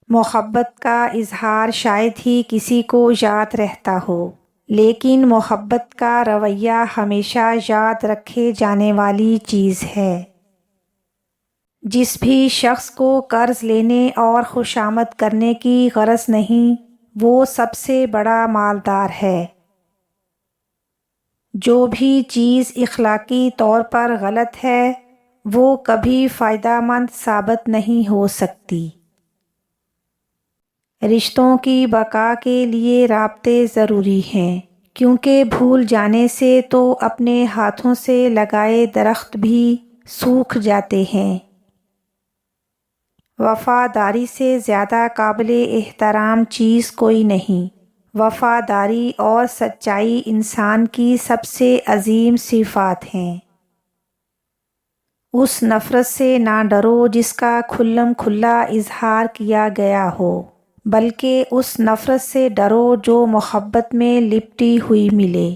محبت کا اظہار شاید ہی کسی کو یاد رہتا ہو، لیکن محبت کا رویہ ہمیشہ یاد رکھے جانے والی چیز ہے۔ جس بھی شخص کو قرض لینے اور خوشامد کرنے کی غرض نہیں، وہ سب سے بڑا مالدار ہے۔ جو بھی چیز اخلاقی طور پر غلط ہے، وہ کبھی فائدہ مند ثابت نہیں ہو سکتی۔ رشتوں کی بقا کے لیے رابطے ضروری ہیں، کیونکہ بھول جانے سے تو اپنے ہاتھوں سے لگائے درخت بھی سوکھ جاتے ہیں۔ وفاداری سے زیادہ قابل احترام چیز کوئی نہیں۔ وفاداری اور سچائی انسان کی سب سے عظیم صفات ہیں۔ اس نفرت سے نہ ڈرو جس کا کھلم کھلا اظہار کیا گیا ہو، بلکہ اس نفرت سے ڈرو جو محبت میں لپٹی ہوئی ملے۔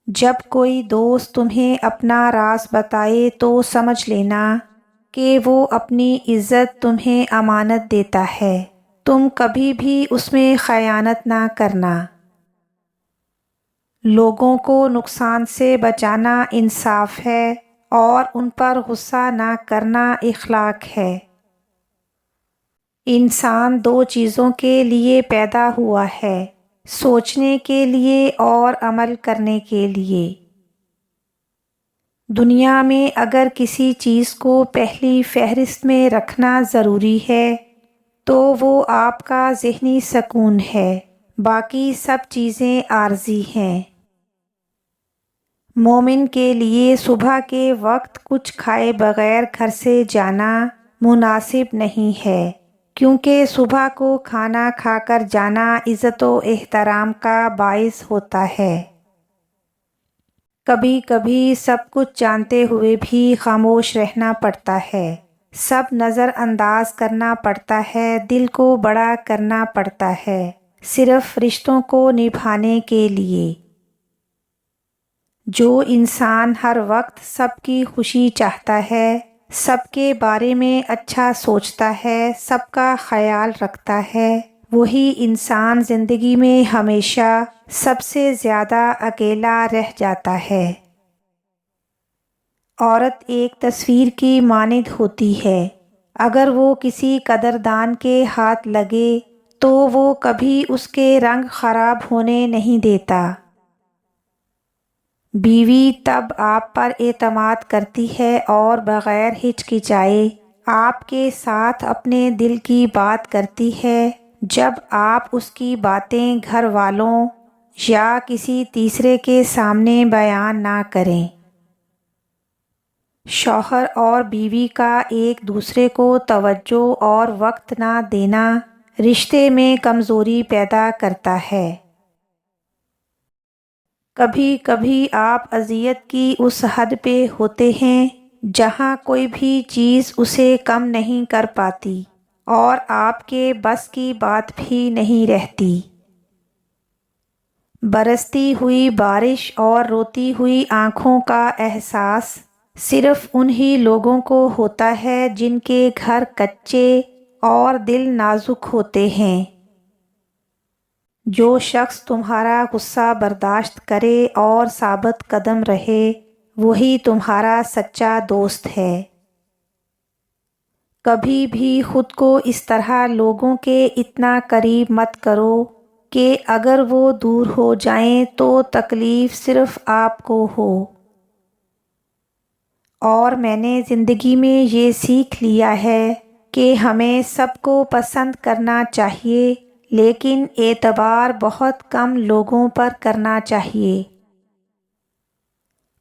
جب کوئی دوست تمہیں اپنا راز بتائے تو سمجھ لینا کہ وہ اپنی عزت تمہیں امانت دیتا ہے۔ تم کبھی بھی اس میں خیانت نہ کرنا۔ لوگوں کو نقصان سے بچانا انصاف ہے، اور ان پر غصہ نہ کرنا اخلاق ہے۔ انسان دو چیزوں کے لیے پیدا ہوا ہے، سوچنے کے لیے اور عمل کرنے کے لیے۔ دنیا میں اگر کسی چیز کو پہلی فہرست میں رکھنا ضروری ہے تو وہ آپ کا ذہنی سکون ہے، باقی سب چیزیں عارضی ہیں۔ مومن کے لیے صبح کے وقت کچھ کھائے بغیر گھر سے جانا مناسب نہیں ہے، کیونکہ صبح کو کھانا کھا کر جانا عزت و احترام کا باعث ہوتا ہے۔ کبھی کبھی سب کچھ جانتے ہوئے بھی خاموش رہنا پڑتا ہے، سب نظر انداز کرنا پڑتا ہے، دل کو بڑا کرنا پڑتا ہے، صرف رشتوں کو نبھانے کے لیے۔ جو انسان ہر وقت سب کی خوشی چاہتا ہے، سب کے بارے میں اچھا سوچتا ہے، سب کا خیال رکھتا ہے، وہی انسان زندگی میں ہمیشہ سب سے زیادہ اکیلا رہ جاتا ہے۔ عورت ایک تصویر کی مانند ہوتی ہے، اگر وہ کسی قدردان کے ہاتھ لگے تو وہ کبھی اس کے رنگ خراب ہونے نہیں دیتا۔ بیوی تب آپ پر اعتماد کرتی ہے اور بغیر ہچکچائے آپ کے ساتھ اپنے دل کی بات کرتی ہے جب آپ اس کی باتیں گھر والوں یا کسی تیسرے کے سامنے بیان نہ کریں۔ شوہر اور بیوی کا ایک دوسرے کو توجہ اور وقت نہ دینا رشتے میں کمزوری پیدا کرتا ہے۔ کبھی کبھی آپ اذیت کی اس حد پہ ہوتے ہیں جہاں کوئی بھی چیز اسے کم نہیں کر پاتی اور آپ کے بس کی بات بھی نہیں رہتی۔ برستی ہوئی بارش اور روتی ہوئی آنکھوں کا احساس صرف انہی لوگوں کو ہوتا ہے جن کے گھر کچے اور دل نازک ہوتے ہیں۔ جو شخص تمہارا غصہ برداشت کرے اور ثابت قدم رہے، وہی تمہارا سچا دوست ہے۔ کبھی بھی خود کو اس طرح لوگوں کے اتنا قریب مت کرو کہ اگر وہ دور ہو جائیں تو تکلیف صرف آپ کو ہو۔ اور میں نے زندگی میں یہ سیکھ لیا ہے کہ ہمیں سب کو پسند کرنا چاہیے، لیکن اعتبار بہت کم لوگوں پر کرنا چاہیے۔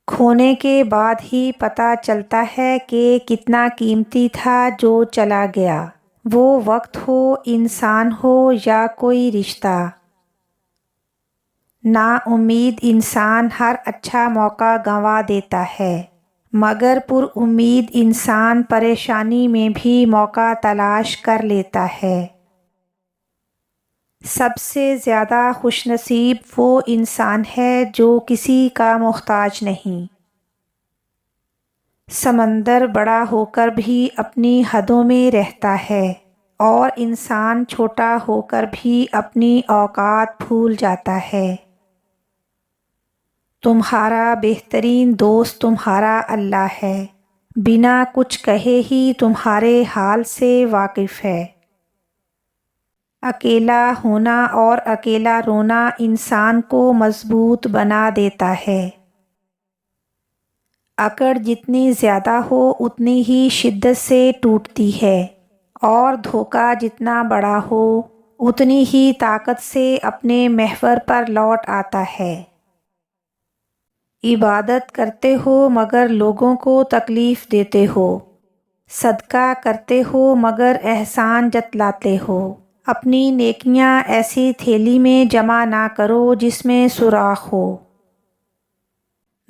کھونے کے بعد ہی پتہ چلتا ہے کہ کتنا قیمتی تھا جو چلا گیا، وہ وقت ہو، انسان ہو یا کوئی رشتہ۔ نا امید انسان ہر اچھا موقع گنوا دیتا ہے، مگر پر امید انسان پریشانی میں بھی موقع تلاش کر لیتا ہے۔ سب سے زیادہ خوش نصیب وہ انسان ہے جو کسی کا محتاج نہیں۔ سمندر بڑا ہو کر بھی اپنی حدوں میں رہتا ہے اور انسان چھوٹا ہو کر بھی اپنی اوقات بھول جاتا ہے۔ تمہارا بہترین دوست تمہارا اللہ ہے، بنا کچھ کہے ہی تمہارے حال سے واقف ہے۔ اکیلا ہونا اور اکیلا رونا انسان کو مضبوط بنا دیتا ہے۔ اکڑ جتنی زیادہ ہو اتنی ہی شدت سے ٹوٹتی ہے، اور دھوکہ جتنا بڑا ہو اتنی ہی طاقت سے اپنے محور پر لوٹ آتا ہے۔ عبادت کرتے ہو مگر لوگوں کو تکلیف دیتے ہو، صدقہ کرتے ہو مگر احسان جتلاتے ہو۔ اپنی نیکیاں ایسی تھیلی میں جمع نہ کرو جس میں سوراخ ہو۔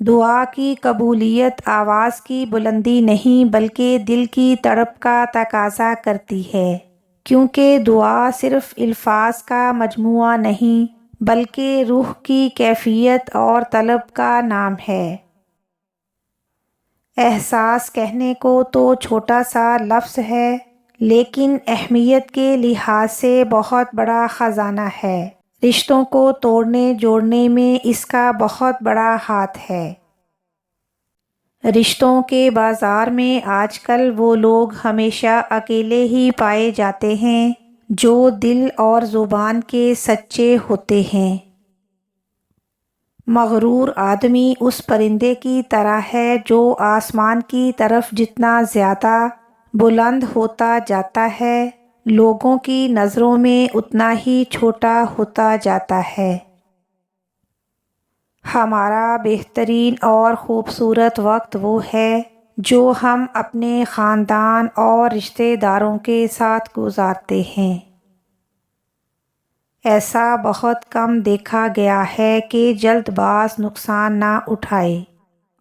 دعا کی قبولیت آواز کی بلندی نہیں بلکہ دل کی تڑپ کا تقاضا کرتی ہے، کیونکہ دعا صرف الفاظ کا مجموعہ نہیں بلکہ روح کی کیفیت اور طلب کا نام ہے۔ احساس کہنے کو تو چھوٹا سا لفظ ہے، لیکن اہمیت کے لحاظ سے بہت بڑا خزانہ ہے۔ رشتوں کو توڑنے جوڑنے میں اس کا بہت بڑا ہاتھ ہے۔ رشتوں کے بازار میں آج کل وہ لوگ ہمیشہ اکیلے ہی پائے جاتے ہیں جو دل اور زبان کے سچے ہوتے ہیں۔ مغرور آدمی اس پرندے کی طرح ہے جو آسمان کی طرف جتنا زیادہ بلند ہوتا جاتا ہے، لوگوں کی نظروں میں اتنا ہی چھوٹا ہوتا جاتا ہے۔ ہمارا بہترین اور خوبصورت وقت وہ ہے جو ہم اپنے خاندان اور رشتہ داروں کے ساتھ گزارتے ہیں۔ ایسا بہت کم دیکھا گیا ہے کہ جلد باز نقصان نہ اٹھائے،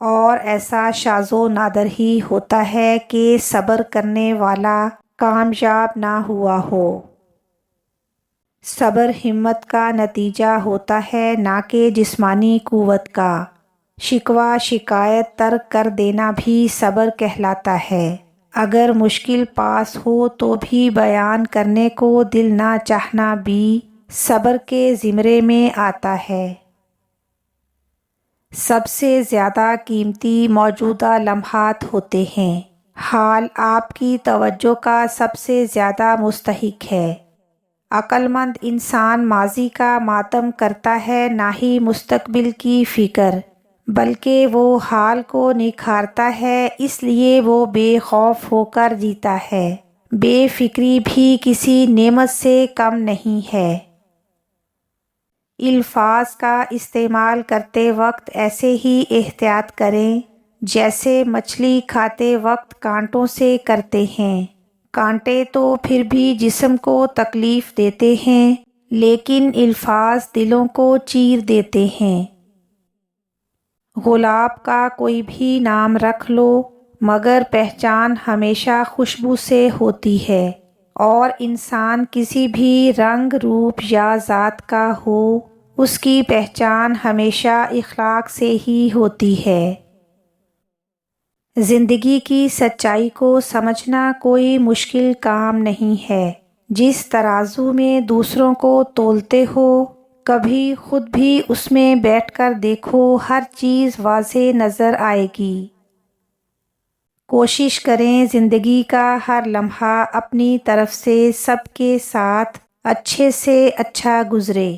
اور ایسا شاذ و نادر ہی ہوتا ہے کہ صبر کرنے والا کامیاب نہ ہوا ہو۔ صبر ہمت کا نتیجہ ہوتا ہے نہ کہ جسمانی قوت کا۔ شکوہ شکایت ترک کر دینا بھی صبر کہلاتا ہے۔ اگر مشکل پاس ہو تو بھی بیان کرنے کو دل نہ چاہنا بھی صبر کے زمرے میں آتا ہے۔ سب سے زیادہ قیمتی موجودہ لمحات ہوتے ہیں۔ حال آپ کی توجہ کا سب سے زیادہ مستحق ہے۔ عقل مند انسان ماضی کا ماتم کرتا ہے نہ ہی مستقبل کی فکر، بلکہ وہ حال کو نکھارتا ہے، اس لیے وہ بے خوف ہو کر جیتا ہے۔ بے فکری بھی کسی نعمت سے کم نہیں ہے۔ الفاظ کا استعمال کرتے وقت ایسے ہی احتیاط کریں جیسے مچھلی کھاتے وقت کانٹوں سے کرتے ہیں۔ کانٹے تو پھر بھی جسم کو تکلیف دیتے ہیں، لیکن الفاظ دلوں کو چیر دیتے ہیں۔ گلاب کا کوئی بھی نام رکھ لو مگر پہچان ہمیشہ خوشبو سے ہوتی ہے، اور انسان کسی بھی رنگ روپ یا ذات کا ہو، اس کی پہچان ہمیشہ اخلاق سے ہی ہوتی ہے۔ زندگی کی سچائی کو سمجھنا کوئی مشکل کام نہیں ہے۔ جس ترازو میں دوسروں کو تولتے ہو، کبھی خود بھی اس میں بیٹھ کر دیکھو، ہر چیز واضح نظر آئے گی۔ کوشش کریں زندگی کا ہر لمحہ اپنی طرف سے سب کے ساتھ اچھے سے اچھا گزرے،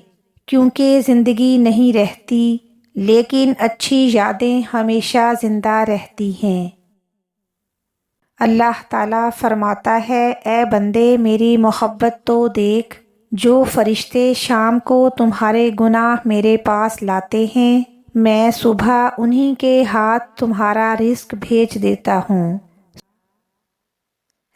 کیونکہ زندگی نہیں رہتی لیکن اچھی یادیں ہمیشہ زندہ رہتی ہیں۔ اللہ تعالیٰ فرماتا ہے، اے بندے میری محبت تو دیکھ، جو فرشتے شام کو تمہارے گناہ میرے پاس لاتے ہیں، میں صبح انہی کے ہاتھ تمہارا رزق بھیج دیتا ہوں۔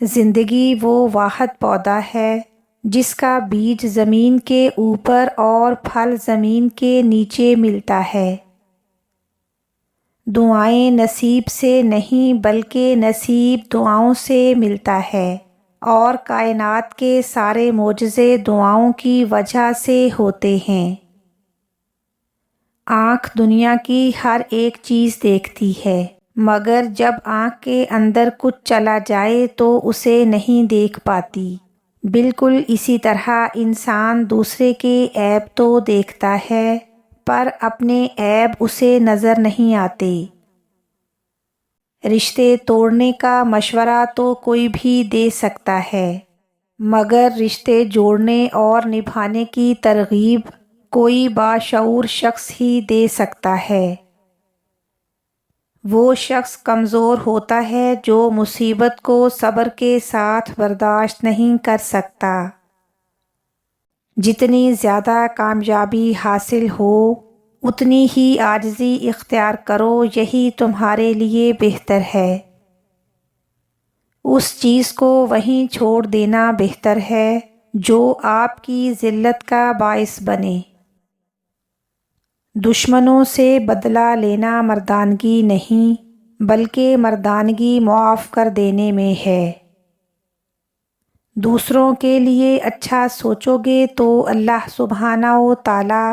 زندگی وہ واحد پودا ہے جس کا بیج زمین کے اوپر اور پھل زمین کے نیچے ملتا ہے۔ دعائیں نصیب سے نہیں بلکہ نصیب دعاؤں سے ملتا ہے، اور کائنات کے سارے معجزے دعاؤں کی وجہ سے ہوتے ہیں۔ آنکھ دنیا کی ہر ایک چیز دیکھتی ہے، مگر جب آنکھ کے اندر کچھ چلا جائے تو اسے نہیں دیکھ پاتی۔ بالکل اسی طرح انسان دوسرے کے عیب تو دیکھتا ہے پر اپنے عیب اسے نظر نہیں آتے۔ رشتے توڑنے کا مشورہ تو کوئی بھی دے سکتا ہے مگر رشتے جوڑنے اور نبھانے کی ترغیب کوئی باشعور شخص ہی دے سکتا ہے۔ وہ شخص کمزور ہوتا ہے جو مصیبت کو صبر کے ساتھ برداشت نہیں کر سکتا۔ جتنی زیادہ کامیابی حاصل ہو اتنی ہی عاجزی اختیار کرو، یہی تمہارے لیے بہتر ہے۔ اس چیز کو وہیں چھوڑ دینا بہتر ہے جو آپ کی ذلت کا باعث بنے۔ دشمنوں سے بدلہ لینا مردانگی نہیں بلکہ مردانگی معاف کر دینے میں ہے۔ دوسروں کے لیے اچھا سوچو گے تو اللہ سبحانہ و تعالی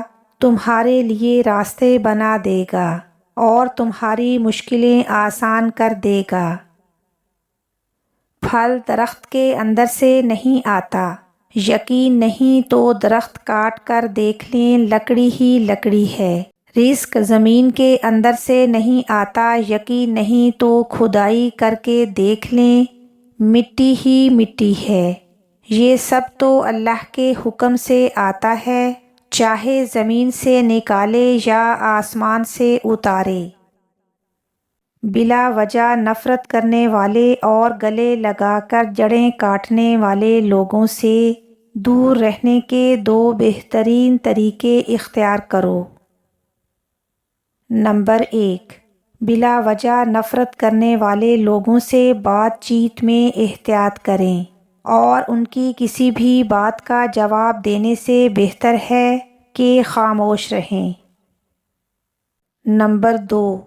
تمہارے لیے راستے بنا دے گا اور تمہاری مشکلیں آسان کر دے گا۔ پھل درخت کے اندر سے نہیں آتا، یقین نہیں تو درخت کاٹ کر دیکھ لیں، لکڑی ہی لکڑی ہے۔ رزق زمین کے اندر سے نہیں آتا، یقین نہیں تو کھدائی کر کے دیکھ لیں، مٹی ہی مٹی ہے۔ یہ سب تو اللہ کے حکم سے آتا ہے، چاہے زمین سے نکالے یا آسمان سے اتارے۔ بلا وجہ نفرت کرنے والے اور گلے لگا کر جڑیں کاٹنے والے لوگوں سے دور رہنے کے دو بہترین طریقے اختیار کرو۔ نمبر 1، بلا وجہ نفرت کرنے والے لوگوں سے بات چیت میں احتیاط کریں اور ان کی کسی بھی بات کا جواب دینے سے بہتر ہے کہ خاموش رہیں۔ نمبر 2،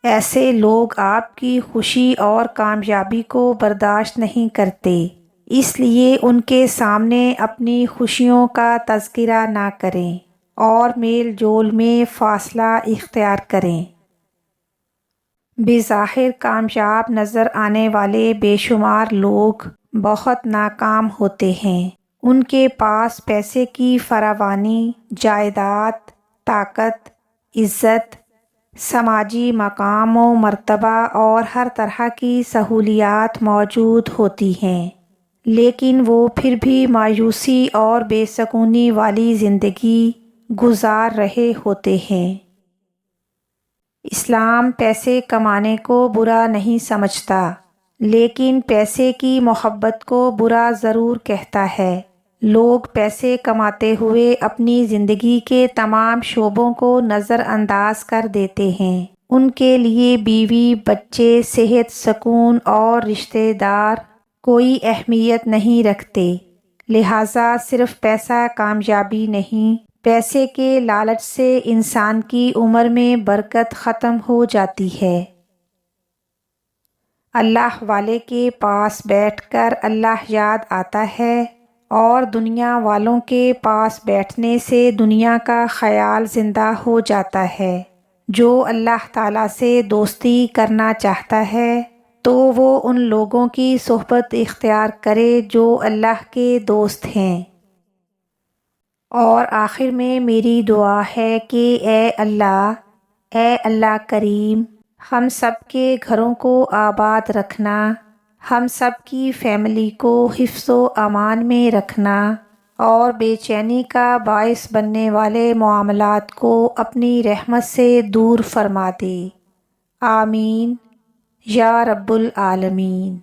ایسے لوگ آپ کی خوشی اور کامیابی کو برداشت نہیں کرتے، اس لیے ان کے سامنے اپنی خوشیوں کا تذکرہ نہ کریں اور میل جول میں فاصلہ اختیار کریں۔ بظاہر کامیاب نظر آنے والے بے شمار لوگ بہت ناکام ہوتے ہیں۔ ان کے پاس پیسے کی فراوانی، جائیداد، طاقت، عزت، سماجی مقام و مرتبہ اور ہر طرح کی سہولیات موجود ہوتی ہیں، لیکن وہ پھر بھی مایوسی اور بے سکونی والی زندگی گزار رہے ہوتے ہیں۔ اسلام پیسے کمانے کو برا نہیں سمجھتا، لیکن پیسے کی محبت کو برا ضرور کہتا ہے۔ لوگ پیسے کماتے ہوئے اپنی زندگی کے تمام شعبوں کو نظر انداز کر دیتے ہیں۔ ان کے لیے بیوی، بچے، صحت، سکون اور رشتہ دار کوئی اہمیت نہیں رکھتے، لہٰذا صرف پیسہ کامیابی نہیں، پیسے کے لالچ سے انسان کی عمر میں برکت ختم ہو جاتی ہے۔ اللہ والے کے پاس بیٹھ کر اللہ یاد آتا ہے اور دنیا والوں کے پاس بیٹھنے سے دنیا کا خیال زندہ ہو جاتا ہے۔ جو اللہ تعالیٰ سے دوستی کرنا چاہتا ہے تو وہ ان لوگوں کی صحبت اختیار کرے جو اللہ کے دوست ہیں۔ اور آخر میں میری دعا ہے کہ اے اللہ کریم، ہم سب کے گھروں کو آباد رکھنا، ہم سب کی فیملی کو حفظ و امان میں رکھنا اور بے چینی کا باعث بننے والے معاملات کو اپنی رحمت سے دور فرما دے۔ آمین یا رب العالمین۔